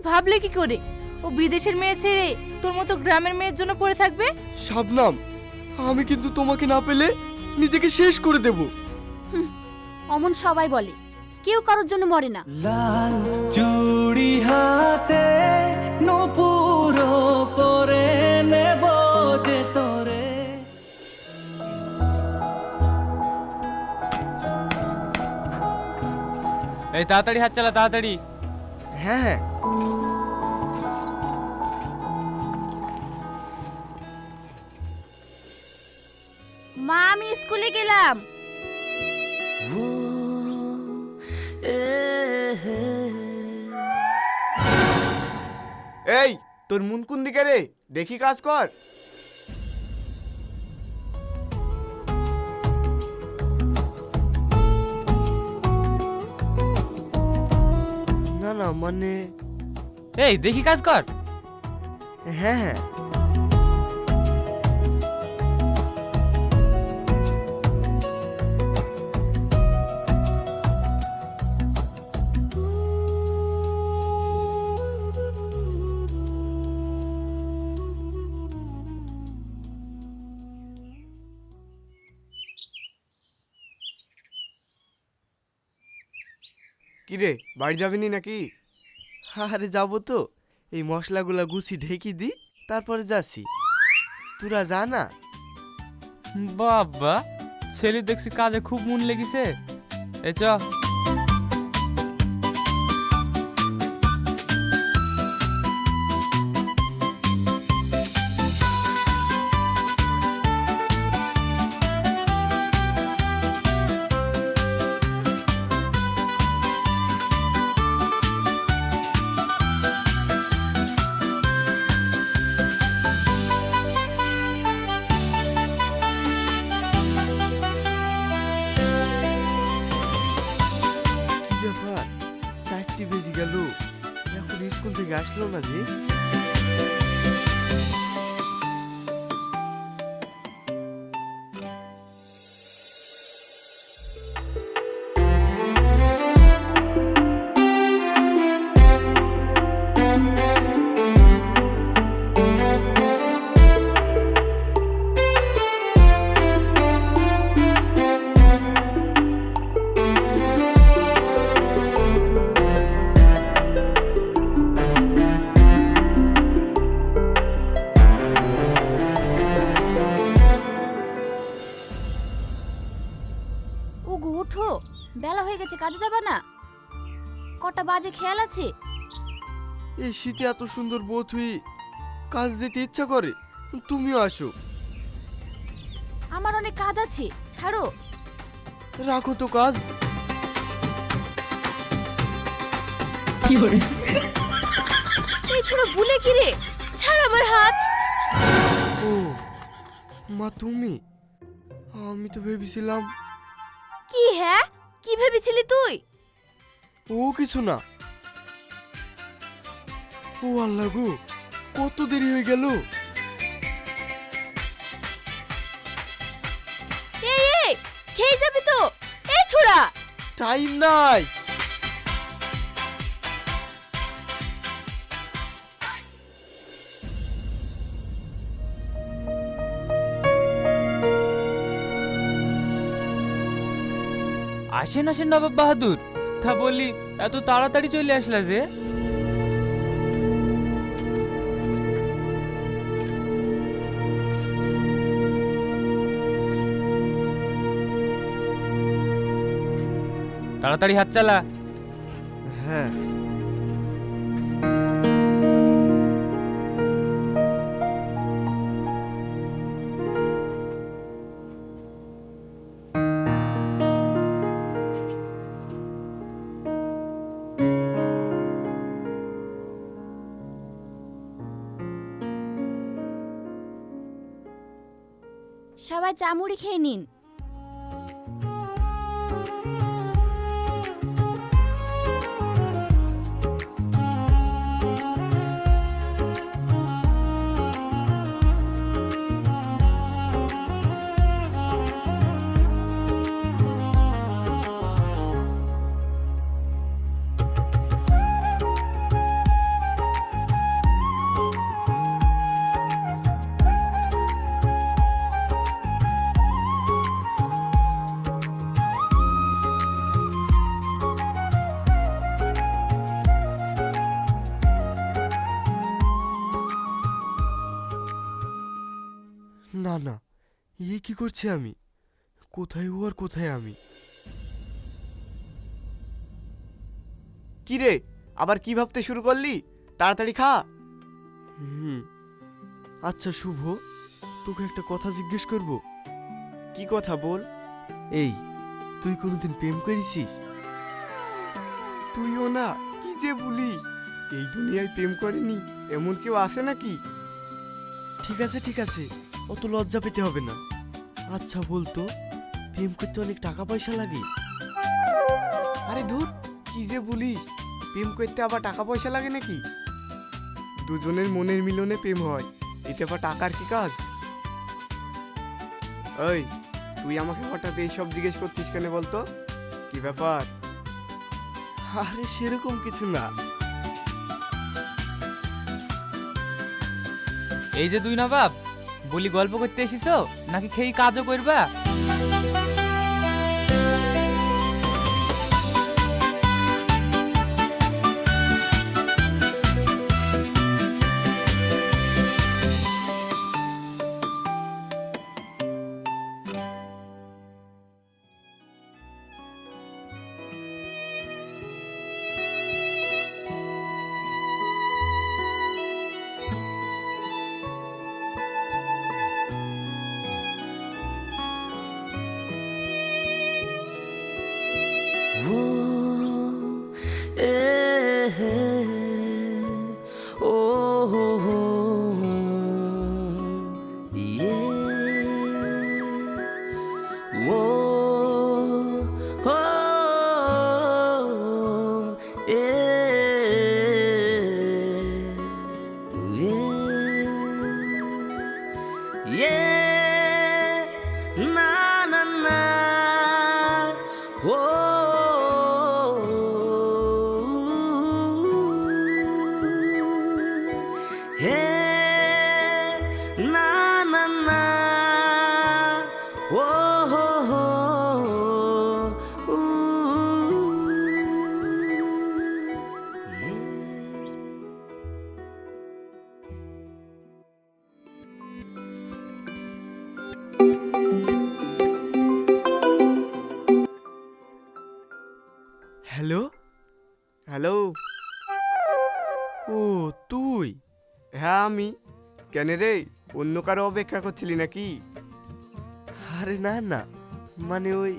ভাবলে কি করে ও বিদেশের মেয়ে ছেড়ে তোর মতো গ্রামের মেয়ের জন্য পড়ে থাকবে? শাবনাম, আমি কিন্তু তোমাকে না পেলে নিজেকে শেষ করে দেব। অমন সবাই বলে, কেউ কারোর জন্য মরে না। লাল চুড়ি হাতে নূপুর পরে নেব যে তোরে। এই তাড়াতাড়ি হাত চালা, তাড়াতাড়ি। হ্যাঁ হ্যাঁ। মা, আমি স্কুলে গেলাম। এই, তোর মন কোন দিকে রে? দেখি কাজ কর। না না, মানে এই দেখি কাজ কর। হ্যাঁ হ্যাঁ। কিরে, বাড়ি যাবিনি নাকি? আরে যাবো তো, এই মশলাগুলা গুছি ঢেকি দি, তারপরে যাচ্ছি। তোরা যা না। বাবা, ছেলে দেখছি কাজে খুব মন লেগেছে। এ চ। কি ব্যাপার, 4টি বেজে গেল, এখন স্কুল থেকে আসলো না যে? ওগো ওঠো, বেলা হয়ে গেছে, কাজে যাবে না? কটা বাজে খেয়াল আছে? এই শীতে এত সুন্দর বউ তুই কাজ যেতে ইচ্ছা করে, তুমিও আসো। আমার অনেক কাজ আছে, ছাড়ো। রাখো তো কাজ। এই ছোড়ো ভুলে কি রে? ছাড় আমার হাত। ও মা, তুমি? আমি তো ভেবেছিলাম। কি হ্যাঁ, কি ভেবেছিলি তুই? ও কিছু না। ও আল্লাহ গো, কত দেরি হয়ে গেল। এই এই, খেয়ে যাবি তো? এই ছোড়া, টাইম নাই। আসেন আসেন নবাব বাহাদুর, তা বললি এত তাড়াতাড়ি চলে আসলা যে? তাড়াতাড়ি হাত চালা। হ্যাঁ। সবাই চামুড়ি খেয়ে নিন। না, কি করছি আমি? কোথায় ও আর কোথায় আমি? কি রে, আবার কি ভাবতে শুরু করলি? তাড়াতাড়ি খা। আচ্ছা শুভ, তোকে একটা কথা জিজ্ঞেস করব। কি কথা বল। এই, তুই কোনোদিন প্রেম করেছিস? তুইও না, কি যে বলিস। এই দুনিয়ায় প্রেম করেনি এমন কেউ আছে নাকি? ঠিক আছে ঠিক আছে, অত লজ্জা পেতে হবে না। আচ্ছা বলতো, প্রেম করতে অনেক টাকা পয়সা লাগে? আরে ধুর, কি যে বলিস, প্রেম করতে আবার টাকা পয়সা লাগে নাকি? দুজনের মনের মিলনে প্রেম হয়, এতে আবার টাকার কি কাজ? ওই, তুই আমাকে হঠাৎ এইসব জিজ্ঞেস করছিস কেন বলতো? কি ব্যাপার? আরে সেরকম কিছু না। এই যে দুই নবাব, বলি গল্প করতে এসেছো নাকি খেয়ে কাজও করবা? হ্যালো হ্যালো, ও তুই? হ্যাঁ আমি। কেন রে, অন্য কারো অপেক্ষা করছিলি নাকি? আরে না না, মানে ওই,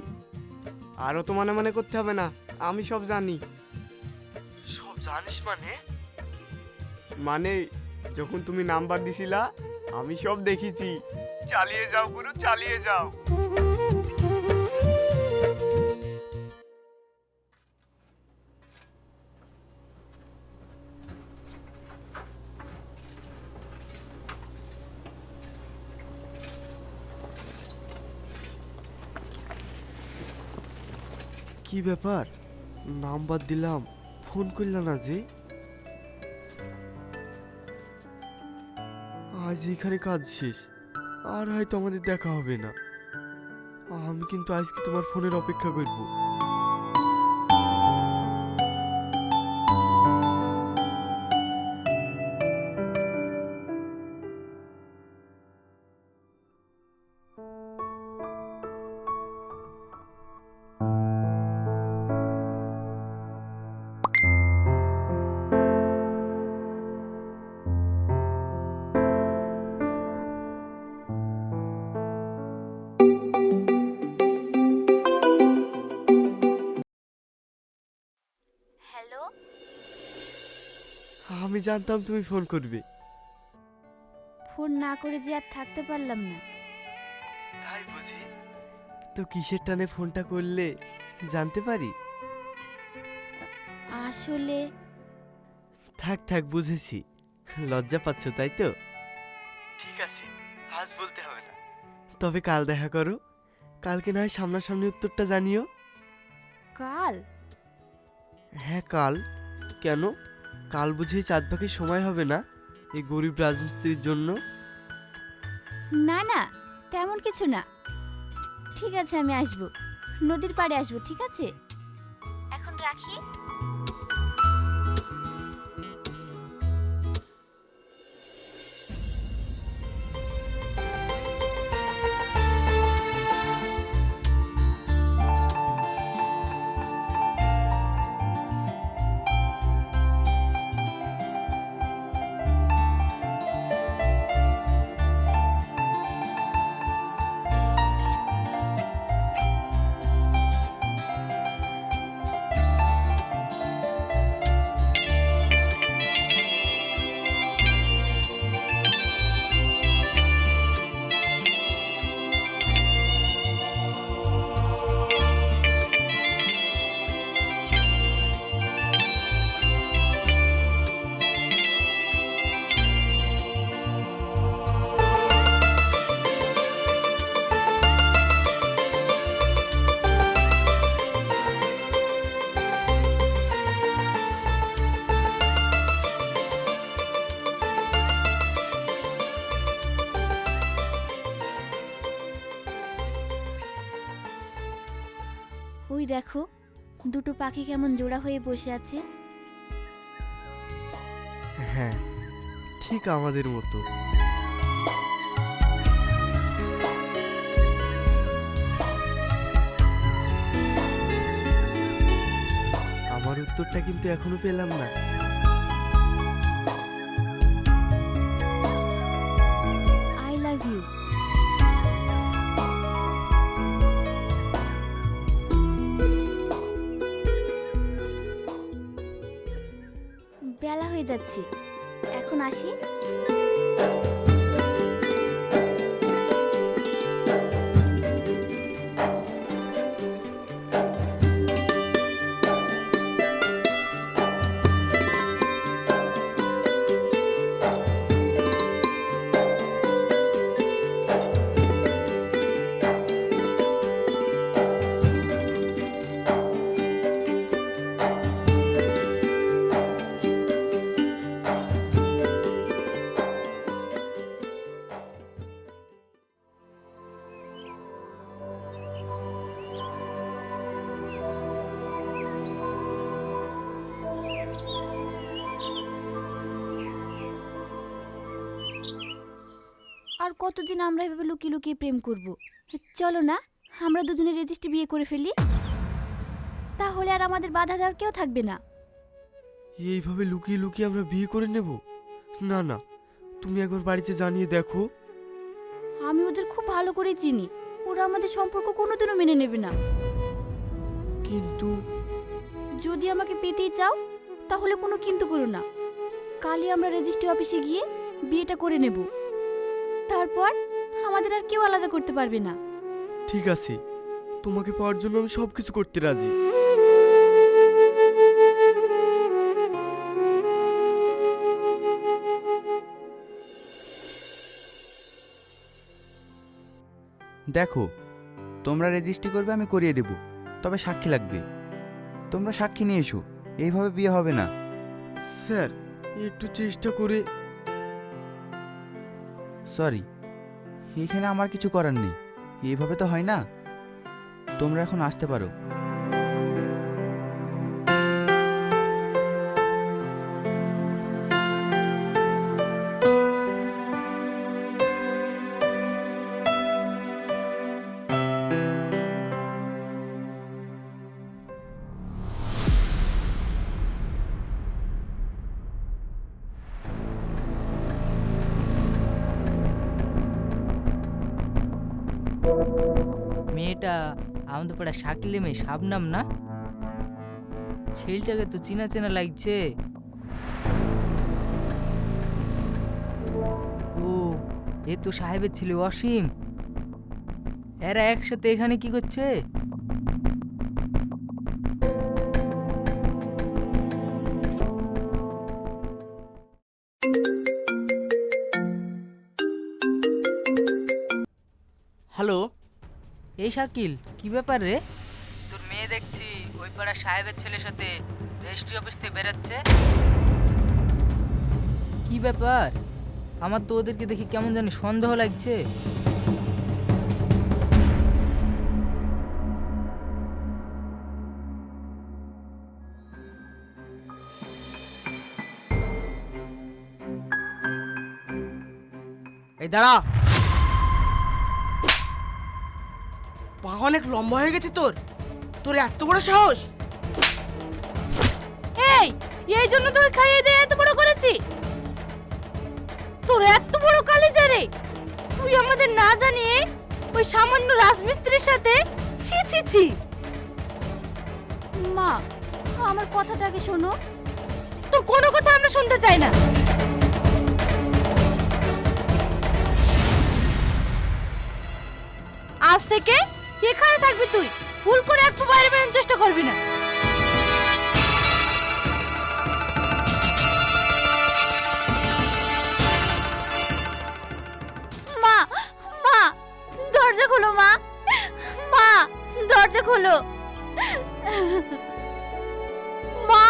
আরও তো মানে মানে করতে হবে না, আমি সব জানি। সব জানিস মানে? মানে যখন তুমি নাম্বার দিছিলা আমি সব দেখেছি। চালিয়ে যাও গুরু, চালিয়ে যাও। কি ব্যাপার, নাম্বার দিলাম, ফোন করলা না যে? আজ এখানে কাজ শেষ, আর হয়তো আমাদের দেখা হবে না। আমি কিন্তু আজকে তোমার ফোনের অপেক্ষা করব। হ্যালো, আমি জানতাম তুমি ফোন করবে। ফোন না করে যে আর থাকতে পারলাম না। তাই বুঝি? তো কিসের টানে ফোনটা করলে জানতে পারি? আসলে থাক থাক, বুঝেছি, লজ্জা পাচ্ছ তাই তো? ঠিক আছে, আজ বলতে হবে না, তবে কাল দেখা করো। কালকে না হয় সামনাসামনি উত্তরটা জানিও। কাল? হ্যাঁ কাল। কেন, কাল বুঝি চাঁদ পাখির সময় হবে না এই গরিব রাজমিস্ত্রির জন্য? না না, তেমন কিছু না। ঠিক আছে, আমি আসবো, নদীর পাড়ে আসবো। ঠিক আছে, এখন রাখি। দেখো দুটো পাখি কেমন জোড়া হয়ে বসে আছে। হ্যাঁ, ঠিক আমাদের মতো। আমার উত্তরটা কিন্তু এখনো পেলাম না। I love you. বেলা হয়ে যাচ্ছে, এখন আসি। আর কতদিন আমরা এভাবে লুকিয়ে লুকিয়ে প্রেম করব? চলো না আমরা দুজনে রেজিস্ট্রি বিয়ে করে ফেলি, তাহলে আর আমাদের বাধা দেওয়ার কেউ থাকবে না। এইভাবে লুকিয়ে লুকিয়ে আমরা বিয়ে করে নেব? না না, তুমি একবার বাড়িতে জানিয়ে দেখো। আমি ওদের খুব ভালো করে চিনি, ওরা আমাদের সম্পর্ক কোনোদিনও মেনে নেবে না। কিন্তু যদি আমাকে পেতেই চাও তাহলে কোনো কিন্তু করো না, কালই আমরা রেজিস্ট্রি অফিসে গিয়ে বিয়েটা করে নেব, তারপর আমাদের আর কেউ আলাদা করতে পারবে না। ঠিক আছে, তোমাকে পাওয়ার জন্য আমি সব কিছু করতে রাজি। দেখো, তোমরা রেজিস্ট্রি করবে, আমি করিয়ে দেব, তবে সাক্ষী লাগবে। তোমরা সাক্ষী নিয়ে এসো, এইভাবে বিয়ে হবে না। স্যার, একটু চেষ্টা করে। সরি, এখানে আমার কিছু করার নেই, এইভাবে তো হয় না। তোমরা এখন আসতে পারো। মেয়েটা আমাদের পাড়া শাকিলে মেয়ে শাবনাম না? ছেলেটাকে তো চেনা চেনা লাগছে। ও, এ তো সাহেবের ছেলে অসীম। এরা একসাথে এখানে কি করছে? হ্যালো, এই শাকিল, কি ব্যাপার রে? তোর মেয়ে দেখছি ওই পাড়া সাহেবের ছেলের সাথে রেজিস্ট্রি অফিস থেকে বেরোচ্ছে। কি ব্যাপার? আমার তো ওদেরকে দেখে কেমন জানি সন্দেহ লাগছে। এই দাঁড়া, পা অনেক লম্বা হয়ে গেছে তোর। তোর এত বড় সাহস! এই জন্য তোকে খাইয়ে দিয়ে এত বড় করেছি? তোর এত বড় কালিজা রে, তুই আমাদের না জানিয়ে ওই সামান্য রাজমিস্ত্রির সাথে ছি ছি ছি। মা, আমার কথাটাকে শোনো। তোর কোনো কথা আমরা শুনতে চাই না। আজ থেকে এখানে থাকবি তুই, ভুল করে একটু বাইরে বেরোনোর চেষ্টা করবি না। মা, মা, দরজা খোলো মা। মা, দরজা খোলো। মা।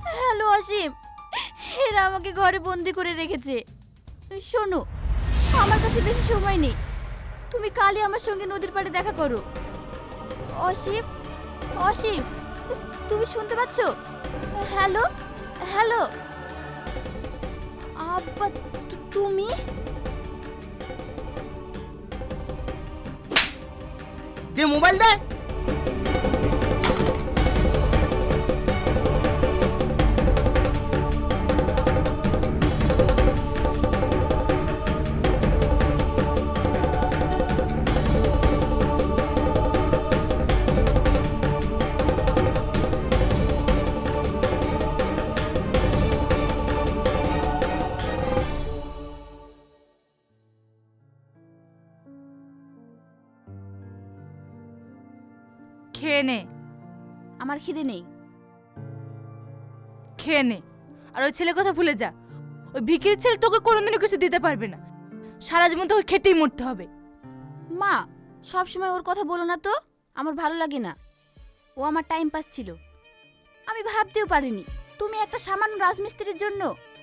হ্যালো অসীম, এরা আমাকে ঘরে বন্দি করে রেখেছে। শোনো, আমার কাছে বেশি সময় নেই, তুমি কালই আমার সঙ্গে নদীর পাড়ে দেখা করো। অসীম, অসীম, তুমি শুনতে পাচ্ছ? Hello, hello. আব্বা, তুমি? দে মোবাইল দে। খেয়ে নে, আমার খিদে নেই। খেয়ে নে। আর ওই ছেলের কথা ভুলে যা। ওই ভিকির ছেলে তোকে কোনোদিনও কিছু দিতে পারবে না, সারা জীবন তোকে খেটেই মরতে হবে। মা, সব সময় ওর কথা বলো না তো, আমার ভালো লাগে না। ও আমার টাইম পাস ছিল। আমি ভাবতেও পারিনি তুমি একটা সামান্য রাজমিস্ত্রির জন্য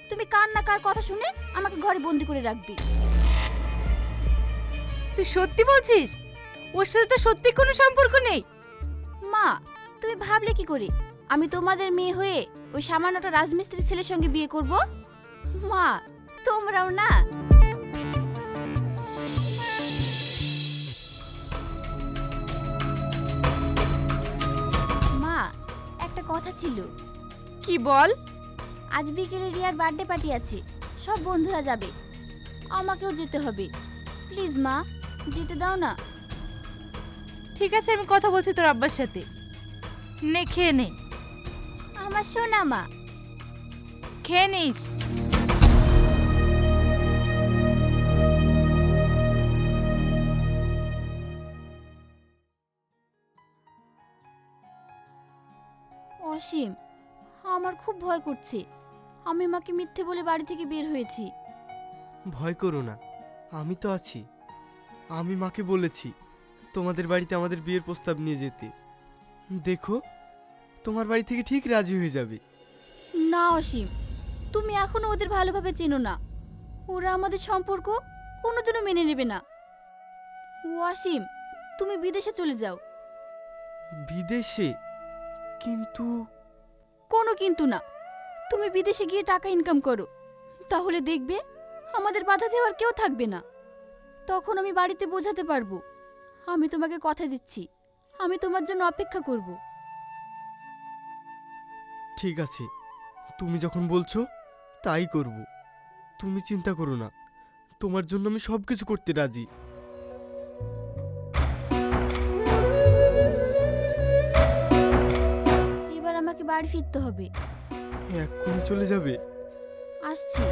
তুমি কার না কার কথা শুনে আমাকে ঘরে বন্দি করে রাখবি। তুই সত্যি বলছিস? ওর সাথে তো সত্যি কোনো সম্পর্ক নেই। মা, তুমি ভাবলে কি করে আমি তোমাদের মেয়ে হয়ে ওই সামান্যটা রাজমিস্ত্রির ছেলের সঙ্গে বিয়ে করব? মা, তোমরাও না। মা, একটা কথা ছিল। কি বল? আজ বিকেলে রিয়ার বার্থডে পার্টি আছে, সব বন্ধুরা যাবে, আমাকেও যেতে হবে। প্লিজ মা, যেতে দাও না। ঠিক আছে, আমি কথা বলছি তোর আব্বার সাথে। নে, খেয়ে নে। আমার সোনা মা। খেয়ে নিস। অসীম, আমার খুব ভয় করছে। আমি মাকে মিথ্যে বলে বাড়ি থেকে বের হয়েছি। ভয় করো না, আমি তো আছি। আমি মাকে বলেছি তোমাদের বাড়িতে আমাদের বিয়ের প্রস্তাব নিয়ে যেতে। দেখো, তোমার বাড়ি থেকে ঠিক রাজি হয়ে যাবে। না অসীম, তুমি এখনো ওদের ভালোভাবে চেনো না। ওরা আমাদের সম্পর্ক কোনোদিনও মেনে নেবে না। অসীম, তুমি বিদেশে চলে যাও। বিদেশে? কিন্তু কোনো কিন্তু না, তুমি বিদেশে গিয়ে টাকা ইনকাম করো, তাহলে দেখবে আমাদের বাধা দেওয়ার কেউ থাকবে না। তখন আমি বাড়িতে বোঝাতে পারবো আমি তোমাকে কথা দিচ্ছি, আমি তোমার জন্য অপেক্ষা করব। ঠিক আছে, তুমি যখন বলছো তাই করব। তুমি চিন্তা করো না, তোমার জন্য আমি সব কিছু করতে রাজি। এবার আমাকে বাড়ি ফিরতে হবে। এক্ষুনি চলে যাবে? আসছি।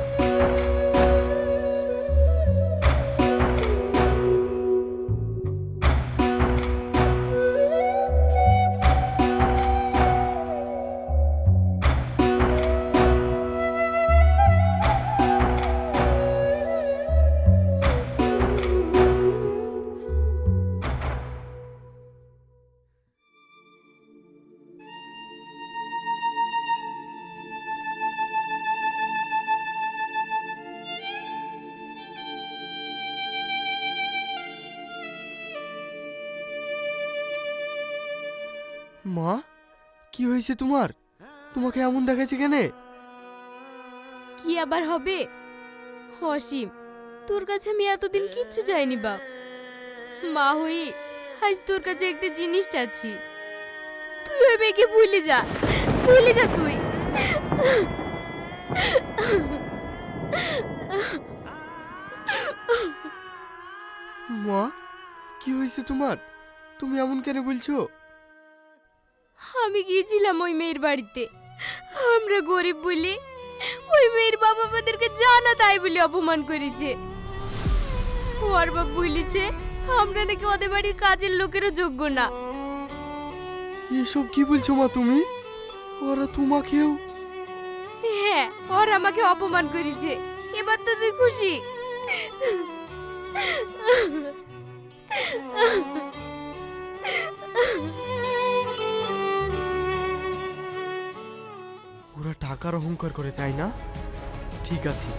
মা, কি হয়েছে তোমার? তোমাকে এমন দেখাচ্ছে কেন? কি আবার হবে? অসীম, তোর কাছে আমি এতদিন কিচ্ছু চাইনি বাপ। মা হয়ে আজ তোর কাছে একটা জিনিস চাচ্ছি। তুই ওই মেয়েকে ভুলে যা, ভুলে যা তুই। মা, কি হয়েছে তোমার? তুমি এমন কেন বলছো? আমি গিয়েছিলাম ওই মেয়ের বাড়িতে। আমরা গরিব বলে ওই মেয়ের বাবা আমাদেরকে জানা তাই বলে অপমান করেছে। ওর বাবা বলেছে আমরা নাকি ওদের বাড়ির কাজের লোকেরও যোগ্য না। এসব কি বলছো মা তুমি? ওরা তোমাকেও? হ্যাঁ, ওর আমাকে অপমান করেছে। এবার তো তুই খুশি? ওরা ওরা টাকার অহংকার করে, তাই না? ঠিক আছে,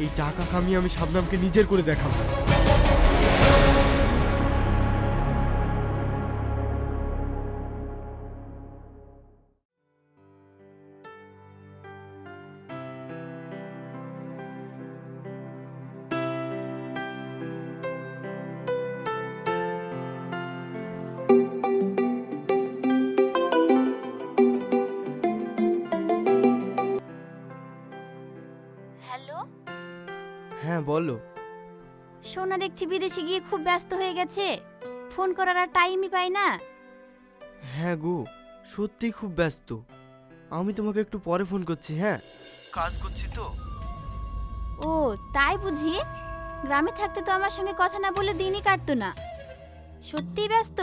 এই টাকা কামিয়ে আমি শাবনামকে নিজের করে দেখাবো। হ্যালো, হ্যাঁ বলো। সোনা দেখছি বিদেশে গিয়ে খুব ব্যস্ত হয়ে গেছে, ফোন করার আর টাইমই পাই না। হ্যাঁ গো, সত্যি খুব ব্যস্ত। আমি তোমাকে একটু পরে ফোন করছি। হ্যাঁ, কাজ করছি তো। ও তাই বুঝি? গ্রামে থাকতে তো আমার সঙ্গে কথা না বলে দিনই কাটতো না। সত্যিই ব্যস্ত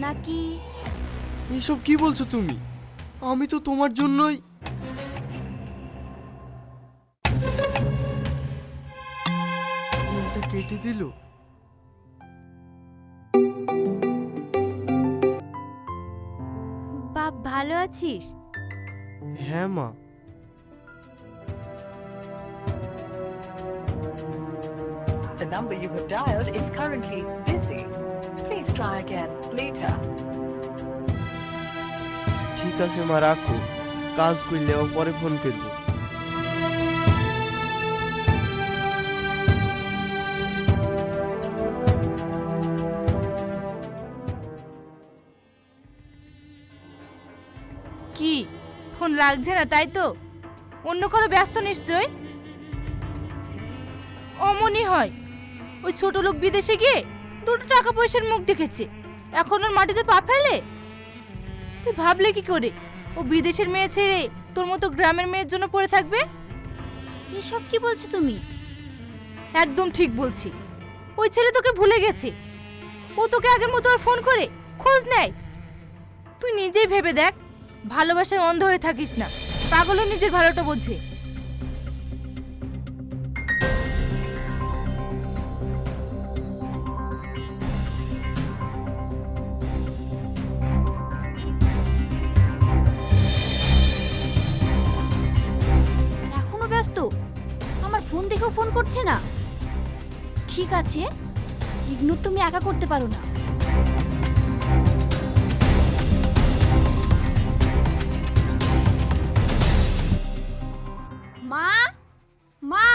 নাকি? এসব কি বলছো তুমি? আমি তো তোমার জন্যই। ফোনটা কেটে দিল। বাপ, ভালো আছিস? হ্যাঁ মা। The number you have dialed is currently busy. Please try again later. ঠিক আছে মা, রাখো। কাজ করলে আবার পরে ফোন করবো। কি ফোন লাগছে না তাই তো? অন্য কারো ব্যস্ত নিশ্চয়। অমনই হয়, ওই ছোট লোক বিদেশে গিয়ে দুটো টাকা পয়সার মুখ দেখেছে, এখন ওর মাটিতে পা ফেলে। তুই ভাবলে কি করে ও বিদেশের মেয়ে ছেড়ে তোর মতো গ্রামের মেয়ের জন্য পড়ে থাকবে? এসব কি বলছো তুমি? একদম ঠিক বলছি। ওই ছেলে তোকে ভুলে গেছে, ও তোকে আগের মতো আর ফোন করে খোঁজ নেয়? তুই নিজেই ভেবে দেখ, ভালোবাসায় অন্ধ হয়ে থাকিস না। পাগলও নিজের ভালোটা বোঝে। এখনো ব্যস্ত? আমার ফোন দেখেও ফোন করছে না। ঠিক আছে, ইগনোর তুমি একা করতে পারো না। মা, মা,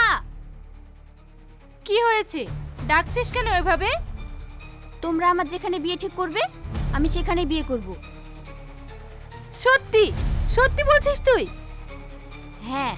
কি হয়েছে? ডাকছিস কেন এভাবে? তোমরা আমার যেখানে বিয়ে ঠিক করবে আমি সেখানেই বিয়ে করব। সত্যি সত্যি বলছিস তুই? হ্যাঁ।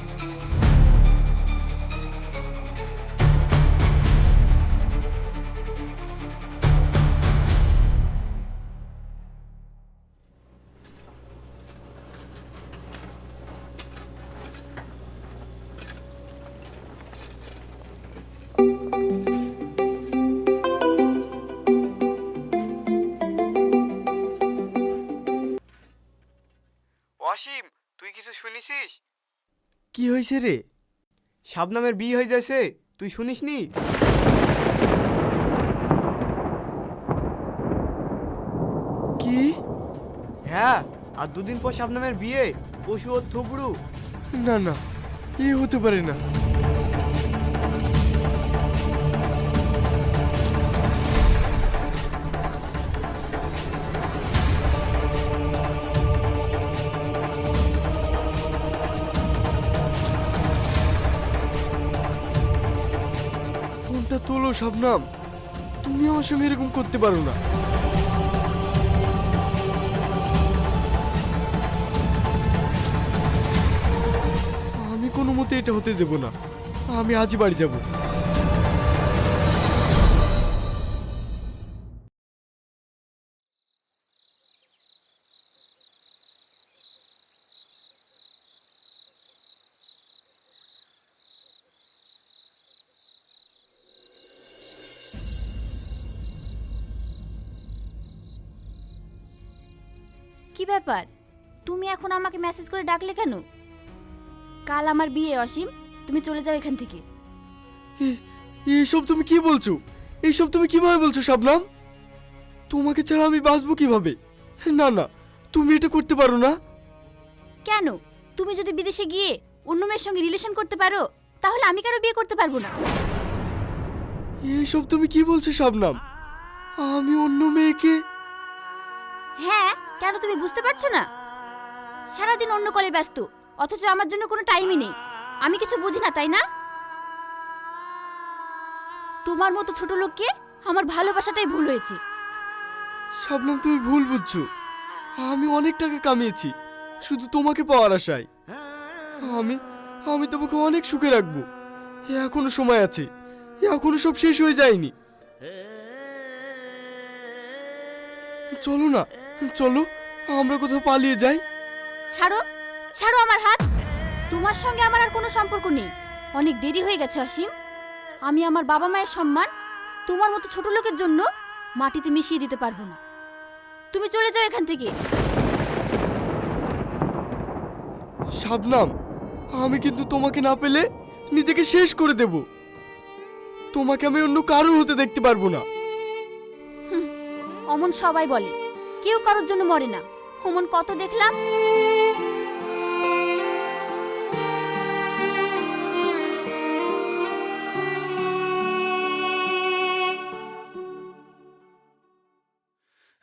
অসীম, তুই কিছু শুনিসিস? কি হয়েছে রে? শাবনামের বিয়ে হয়ে যাচ্ছে, তুই শুনিসনি? কি? হ্যাঁ, আর দুদিন পর শাবনামের বিয়ে। পশু ওর থবড়ু। না না, এ হতে পারে না। ফোনটা তোলো শাবনাম, তুমি আমার সঙ্গে এরকম করতে পারো না। আমি কোনো মতে এটা হতে দেব না। আমি আজই বাড়ি যাব। কি ব্যাপার, তুমি এখন আমাকে মেসেজ করে ডাকলে কেন? কাল আমার বিয়ে অসীম, তুমি চলে যাও এখান থেকে। এইসব তুমি কি বলছো? এইসব তুমি কিভাবে বলছো শাবনাম? তোমাকে ছাড়া আমি বাঁচবো কিভাবে? না না, তুমি এটা করতে পারো না। কেন? তুমি যদি বিদেশে গিয়ে অন্য মেয়ের সঙ্গে রিলেশন করতে পারো তাহলে আমি কারো বিয়ে করতে পারবো না। এসব তুমি কি বলছো শবনম? আমি অন্য মেয়েকে? হ্যাঁ, কেন তুমি বুঝতে পারছো না? সারাদিন অন্য কলে ব্যস্ত, অথচ আমার জন্য কোনো টাইমই নেই। আমি কিছু বুঝি না, তাই না? তোমার মতো ছোট লোককে আমার ভালোবাসাটাই ভুল হয়েছে। শবনম, তুমি ভুল বুঝছো। আমি অনেক টাকা কামিয়েছি শুধু তোমাকে পাওয়ার আশায়। আমি আমি তোমাকে অনেক সুখে রাখবো। এখনো সময় আছে, এখনো সব শেষ হয়ে যায়নি। চলো না, চলো আমরা কোথাও পালিয়ে যাই। ছাড়ো, ছাড়ো আমার হাত। তোমার সঙ্গে আমার আর কোনো সম্পর্ক নেই। অনেক দেরি হয়ে গেছে অসীম। আমি আমার বাবা মায়ের সম্মান তোমার মতো ছোট লোকের জন্য মাটিতে মিশিয়ে দিতে পারবো না। তুমি চলে যাও এখান থেকে। শবনম, আমি কিন্তু তোমাকে না পেলে নিজেকে শেষ করে দেব। তোমাকে আমি অন্য কারো হতে দেখতে পারবো না। অমন সবাই বলে, কেউ কারোর জন্য মরে না। অমন কত দেখলাম।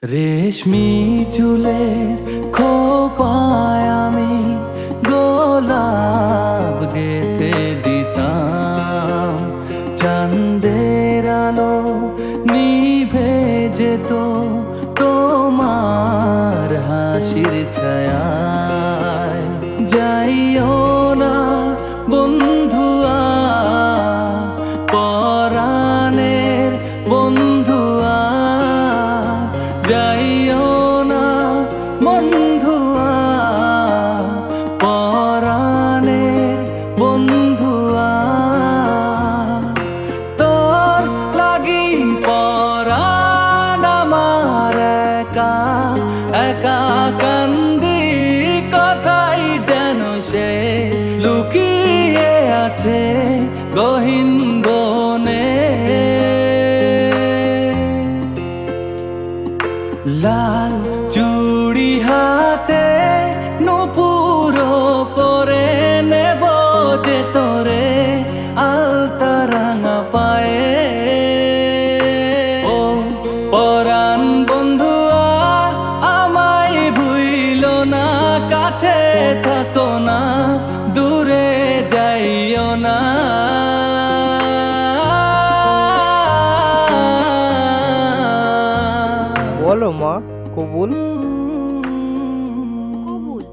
রেশমি চুলে খোপায় আমি গোলাপ গেঁথে দিতাম, চাঁদের আলো নিভে যেত তোমার হাসির ছায়ায়। যাইও না বন্ধুয়া, পরাণের বন্ধুয়া, যাইও না বন্ধুয়া, পরাণের বন্ধুয়া। তোর লাগি পরাণ আমার একা একা কান্দি, কথাই যেন সে লুকিয়ে আছে গহীন বনে। লাল চুড়ি হাতে নূপুর পরে নেব যে তোরে আলতা রাঙা পায়ে। ও পরাণ বন্ধুয়া, আমায় ভুইল না, কাছে থাকো না, দূরে যাইও না। বলো মা, কবুল। কবুল।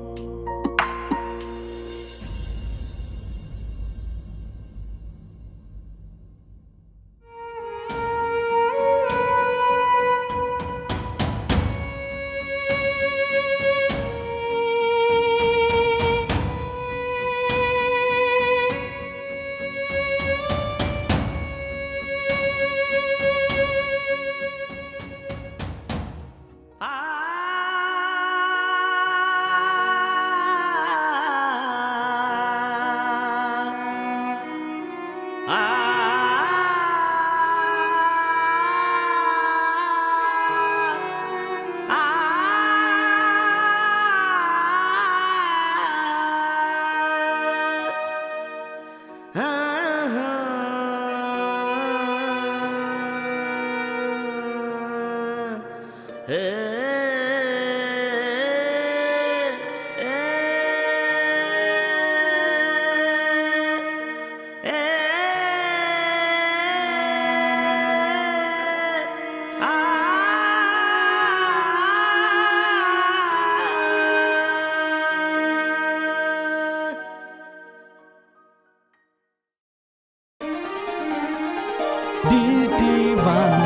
DT Bangla।